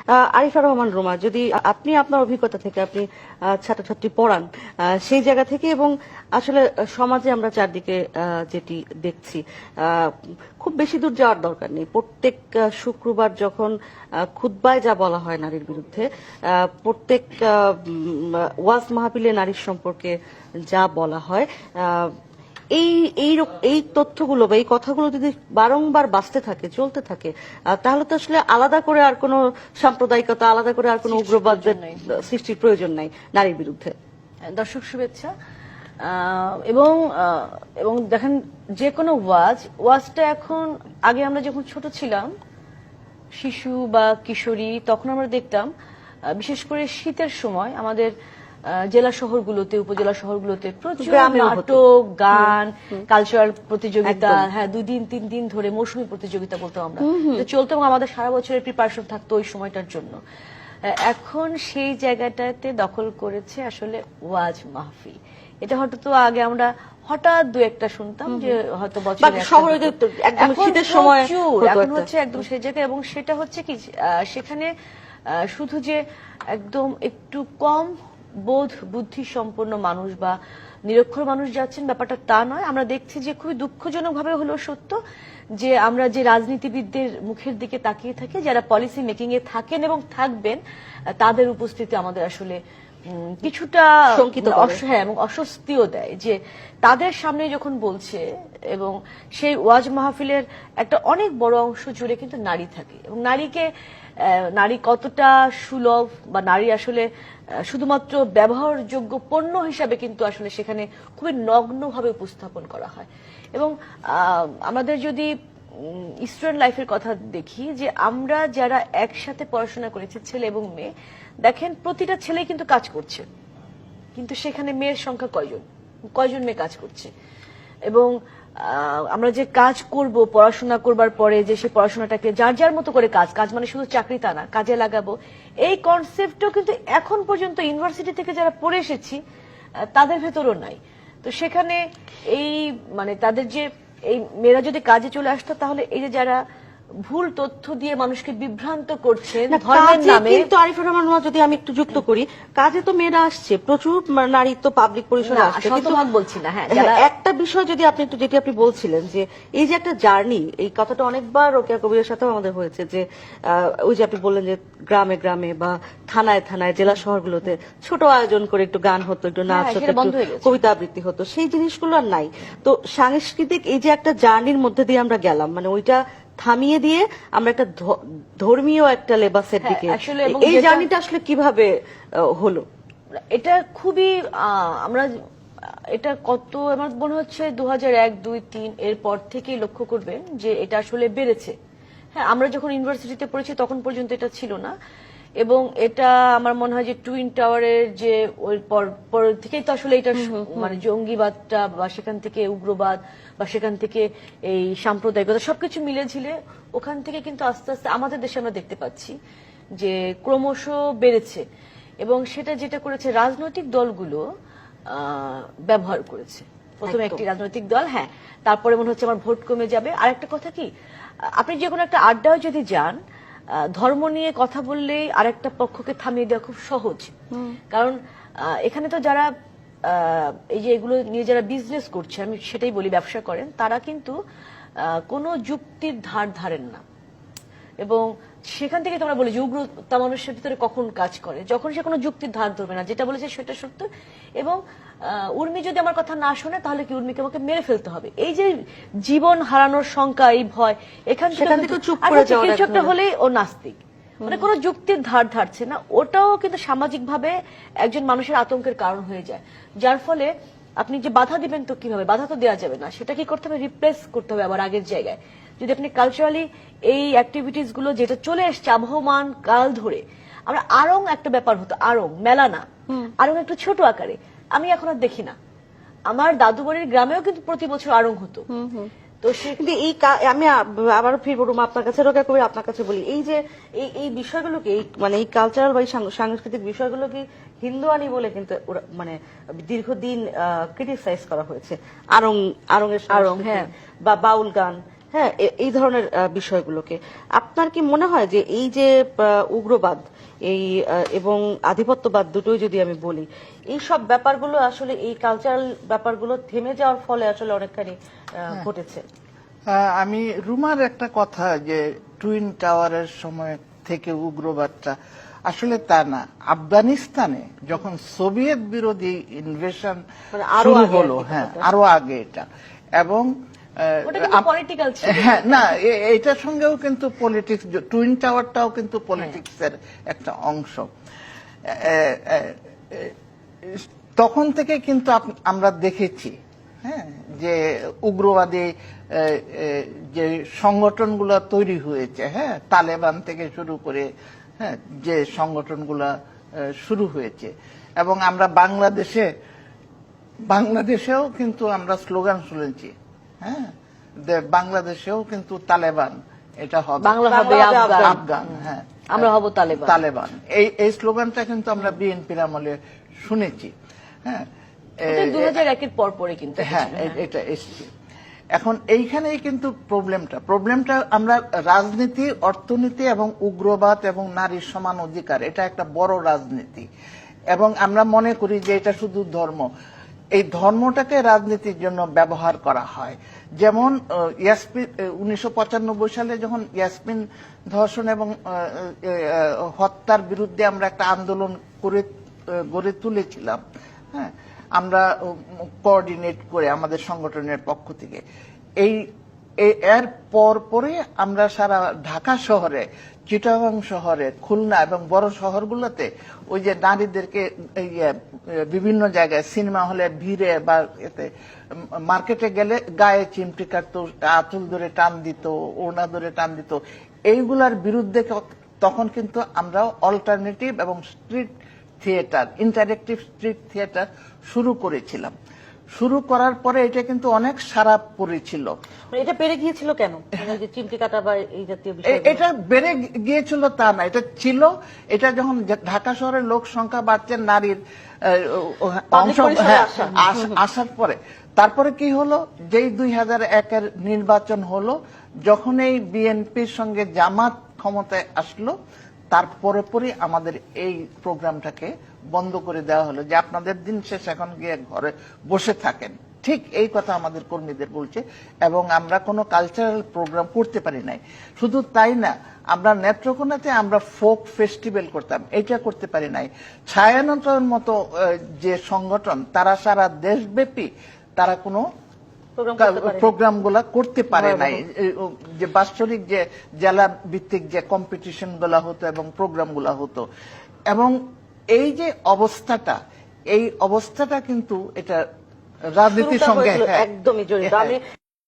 আরিফা রহমান রুমা, যদি আপনি আপনার অভিজ্ঞতা থেকে আপনি ছাত্রছাত্রী পড়ান সেই জায়গা থেকে, এবং আসলে সমাজে আমরা চারদিকে যেটি দেখছি, খুব বেশি দূর যাওয়ার দরকার নেই। প্রত্যেক শুক্রবার যখন খুতবায় যা বলা হয় নারীর বিরুদ্ধে, প্রত্যেক ওয়াজ মাহফিলে নারীর সম্পর্কে যা বলা হয়, এই এই এই তথ্যগুলো বা এই কথাগুলো যদি বারংবার বাঁচতে থাকে, চলতে থাকে, তাহলে তো আসলে আলাদা করে আর কোনো সাম্প্রদায়িকতা, আলাদা করে আর কোনো উগ্রবাদের সৃষ্টির প্রয়োজন নাই নারীর বিরুদ্ধে। দর্শক শুভেচ্ছা। এবং এবং দেখেন, যে কোনো ওয়াজটা এখন, আগে আমরা যখন ছোট ছিলাম, শিশু বা কিশোরী, তখন আমরা দেখতাম বিশেষ করে শীতের সময় আমাদের জেলা শহরগুলোতে, উপজেলা শহরগুলোতে প্রচুর নাটক, গান, কালচারাল প্রতিযোগিতা, হ্যাঁ 2 দিন 3 দিন ধরে মৌসুমী প্রতিযোগিতা বলতাম আমরা, চলতো, এবং আমাদের সারা বছরের প্রিপারেশন থাকতো ওই সময়টার জন্য। এখন সেই জায়গাটাতে দখল করেছে আসলে ওয়াজ মাহফিল। এটা হয়তো তো আগে আমরা হঠাৎ 2-1টা শুনতাম, যে হয়তো বছরে শীতের সময় এখন হচ্ছে একদম সেই জায়গায়। এবং সেটা হচ্ছে কি, সেখানে শুধু যে একদম একটু কম বোধ বুদ্ধি সম্পন্ন মানুষ বা নিরক্ষর মানুষ যাচ্ছেন ব্যাপারটা তা নয়। আমরা দেখছি যে খুবই দুঃখজনক ভাবে হলো সত্য যে আমরা যে রাজনীতিবিদদের মুখের দিকে তাকিয়ে থাকি, যারা পলিসি মেকিং এ থাকেন এবং থাকবেন, তাদের উপস্থিতি আমাদের আসলে কিছুটা এবং অস্বস্তিও দেয়, যে তাদের সামনে যখন বলছে, এবং সেই ওয়াজ মাহফিলের একটা অনেক বড় অংশ জুড়ে কিন্তু নারী থাকে, এবং নারী কতটা সুলভ, বা নারী আসলে শুধুমাত্র ব্যবহারযোগ্য পণ্য হিসাবে কিন্তু আসলে সেখানে খুবই নগ্নভাবে উপস্থাপন করা হয়। এবং আমাদের যদি স্টুডেন্ট লাইফের কথা দেখি, যে আমরা যারা একসাথে পড়াশোনা করেছি, ছেলে এবং মেয়ে, দেখেন প্রতিটা ছেলে কিন্তু কাজ করছে, কিন্তু সেখানে মেয়ের সংখ্যা কয়জন মেয়ে কাজ করছে। এবং আমরা যে কাজ করব, পড়াশোনা করবার পরে যে সেই পড়াশোনাটাকে যার যার মতো করে কাজ মানে শুধু চাকরি তা না, কাজে লাগাবো, এই কনসেপ্টও কিন্তু এখন পর্যন্ত ইউনিভার্সিটি থেকে যারা পড়ে এসেছি তাদের ভেতরও নাই। তো সেখানে এই মানে তাদের যে এই মেয়েরা যদি কাজে চলে আসতো, তাহলে এই যে যারা ভুল তথ্য দিয়ে মানুষকে বিভ্রান্ত করছেন ধর্মের নামে। কিন্তু আরিফা রহমান, যদি আমি একটু যুক্ত করি, কাজে তো মেয়েরা আসছে, প্রচুর নারী তো পাবলিক পরিসরে আসছে, কিন্তু বলছি না। হ্যাঁ, একটা বিষয় যদি আপনি একটু, যেটি আপনি বলছিলেন যে এই যে একটা জার্নি, এই কথাটা অনেকবার রোকেয়া কবিরের সাথেও আমাদের হয়েছে, যে ওই যে আপনি বললেন যে গ্রামে গ্রামে বা থানায় থানায়, জেলা শহরগুলোতে ছোট আয়োজন করে একটু গান হতো, একটু নাচ হতো, কবিতা আবৃত্তি হতো, সেই জিনিসগুলো আর নাই। তো সাংস্কৃতিক এই যে একটা জার্নির মধ্যে দিয়ে আমরা গেলাম, মানে ওইটা থামিয়ে দিয়ে আমরা একটা ধর্মীয় একটা লেবাসের দিকে, এই জার্নিটা আসলে কিভাবে হলো? এটা খুবই এটা আমার মনে হচ্ছে 2001, 2, 3 এর পর থেকেই লক্ষ্য করবেন যে এটা আসলে বেড়েছে। হ্যাঁ, আমরা যখন ইউনিভার্সিটিতে পড়েছি তখন পর্যন্ত এটা ছিল না, এবং এটা আমার মনে হয় যে টুইন টাওয়ারের যে ওই পর থেকেই তো আসলে এটা মানে জঙ্গিবাদটা, বা সেখান থেকে উগ্রবাদ, বা সেখান থেকে এই সাম্প্রদায়িকতা সবকিছু মিলে ঝিলে ওখান থেকে কিন্তু আস্তে আস্তে আমাদের দেশে আমরা দেখতে পাচ্ছি যে ক্রমশ বেড়েছে। এবং সেটা যেটা করেছে রাজনৈতিক দলগুলো ব্যবহার করেছে। প্রথমে একটি রাজনৈতিক দল, হ্যাঁ, তারপরে মনে হচ্ছে আমার ভোট কমে যাবে। আর একটা কথা কি, আপনি যে কোনো একটা আড্ডায় যদি যান, ধর্ম নিয়ে কথা বললেই আরেকটা পক্ষকে থামিয়ে দেওয়া খুব সহজ। কারণ এখানে তো যারা এই যে এগুলো নিয়ে যারা বিজনেস করছে, আমি সেটাই বলি, ব্যবসা করেন, তারা কিন্তু কোনো যুক্তির ধার ধারেন না। এবং সেখান থেকে তোমরা বলি যে উগ্রতা মানুষের ভিতরে কখন কাজ করে, যখন সে কোনো যুক্তির ধার ধরবে না, যেটা বলেছে সেটা সত্য। এবং উর্মি যদি আমার কথা না শোনে, তাহলে কি উর্মিকে আমাকে মেরে ফেলতে হবে, এই যে জীবন হারানোর শঙ্কা, এই ভয়, এখান থেকে চিকিৎসকটা হলেই ও নাস্তিক, মানে কোনো যুক্তির ধার ধারছে না, ওটাও কিন্তু সামাজিক ভাবে একজন মানুষের আতঙ্কের কারণ হয়ে যায়। যার ফলে আপনি যে বাধা দিবেন, তো কিভাবে, বাধা তো দেওয়া যাবে না, সেটা কি করতে হবে, রিপ্লেস করতে হবে আবার আগের জায়গায়। যদি আপনি কালচারালি এই অ্যাক্টিভিটিস গুলো যেটা চলে এসছে আবহমান কাল ধরে, আমরা আরং একটা ব্যাপার হতো, আরং মেলা না, আরং একটু ছোট আকারে, আমি এখন আর দেখি না। আমার দাদু বাড়ির গ্রামেও কিন্তু প্রতি বছর আরং হতো। তো কিন্তু এই আমি আবারও ফিরবো রুমা আপনার কাছে, রোকেয়া কবির আপনার কাছে বলি, এই যে এই বিষয়গুলোকে, মানে এই কালচারাল বা সাংস্কৃতিক বিষয়গুলোকে হিন্দুয়ানি বলে কিন্তু মানে দীর্ঘদিন ক্রিটিসাইজ করা হয়েছে, আরং, হ্যাঁ, বা বাউল গান, হ্যাঁ, এই ধরনের বিষয়গুলোকে আপনার কি মনে হয় যে এই যে উগ্রবাদ এই এবং আধিপত্যবাদ দুটোই যদি আমি বলি, এই সব ব্যাপারগুলো আসলে এই কালচারাল ব্যাপারগুলো থেমে যাওয়ার ফলে আসলে অনেকখানি ঘটেছে? আমি রুমার একটা কথা যে টুইন টাওয়ারের সময় থেকে উগ্রবাদটা, আসলে তা না। আফগানিস্তানে যখন সোভিয়েত বিরোধী ইনভেশন মানে আরো শুরু আগে হলো, আর কি হ্যাঁ ব্যাপারটা। আরো আগে এটা, এবং ওটা কিন্তু পলিটিক্যাল ছিল। হ্যাঁ না, এটার সঙ্গেও কিন্তু পলিটিক্স, টুইন টাওয়ারটাও কিন্তু পলিটিক্সের একটা অংশ। তখন থেকে কিন্তু আমরা দেখেছি, হ্যাঁ, যে উগ্রবাদী যে সংগঠনগুলো তৈরি হয়েছে, হ্যাঁ, তালেবান থেকে শুরু করে, হ্যাঁ, যে সংগঠনগুলো শুরু হয়েছে, এবং আমরা বাংলাদেশেও কিন্তু আমরা স্লোগান শুনেছি, হ্যাঁ, বাংলাদেশেও কিন্তু তালেবান এটা হবে, বাংলা হবে আফগান, আফগান, হ্যাঁ, আমরা হব তালেবান। তালেবান। এই স্লোগানটা কিন্তু আমরা বিএনপির আমলে শুনেছি, হ্যাঁ, 2001 এর পর পরে কিন্তু হ্যাঁ, এটা এসছে। এখন এইখানেই কিন্তু প্রবলেমটা আমরা রাজনীতি, অর্থনীতি এবং উগ্রবাদ এবং নারীর সমান অধিকার, এটা একটা বড় রাজনীতি, এবং আমরা মনে করি যে এটা শুধু ধর্ম। এই ধর্মটাকে রাজনীতির জন্য ব্যবহার করা হয়। যেমন 1995 সালে যখন ইয়াসমিন ধর্ষণ এবং হত্যার বিরুদ্ধে আমরা একটা আন্দোলন গড়ে তুলেছিলাম, হ্যাঁ, আমরা কোঅর্ডিনেট করে আমাদের সংগঠনের পক্ষ থেকে, এর পরে আমরা সারা ঢাকা শহরে, চিটাগাং শহরে, খুলনা এবং বড় শহরগুলোতে ওই যে নারীদেরকে বিভিন্ন জায়গায় সিনেমা হলে ভিড়ে বা এতে মার্কেটে গেলে গায়ে চিমটি কাটতো, আঁচল ধরে টান দিত, ওড়না ধরে টান দিত, এইগুলার বিরুদ্ধে তখন কিন্তু আমরা অল্টারনেটিভ এবং street theatre, interactive street theatre শুরু করেছিলাম। শুরু করার পরে এটা কিন্তু অনেক সারা পড়েছিল। মানে এটা বেড়ে গিয়েছিল কেন? এই যে চিমটি কাটা বা এই জাতীয় বিষয় এটা বেড়ে গিয়েছিল তা না, এটা ছিল। এটা যখন ঢাকা শহরের লোক সংখ্যা বাড়ছে, নারীর অংশ আসার পরে, তারপরে কি হলো, যেই 2001-এর নির্বাচন হলো, যখন এই বিএনপির সঙ্গে জামাত ক্ষমতায় আসলো, তারপরে পরে আমাদের এই প্রোগ্রামটাকে বন্ধ করে দেওয়া হলো, যে আপনাদের দিন শেষ, এখন গিয়ে ঘরে বসে থাকেন। ঠিক এই কথা আমাদের কর্মীদের বলছে, এবং আমরা কোনো কালচারাল প্রোগ্রাম করতে পারি নাই। শুধু তাই না, আমরা নেত্রকোনাতে আমরা ফোক ফেস্টিভ্যাল করতাম, এটা করতে পারি নাই। ছায়ানটের মতো যে সংগঠন, তারা সারা দেশব্যাপী তারা কোনো প্রোগ্রামগুলা করতে পারে নাই। যে বাৎসরিক যে জেলা ভিত্তিক যে কম্পিটিশন গুলা হতো এবং প্রোগ্রামগুলা হতো, এবং এই যে অবস্থাটা কিন্তু এটা রাজনীতির সঙ্গে একদমই জড়িত। আমি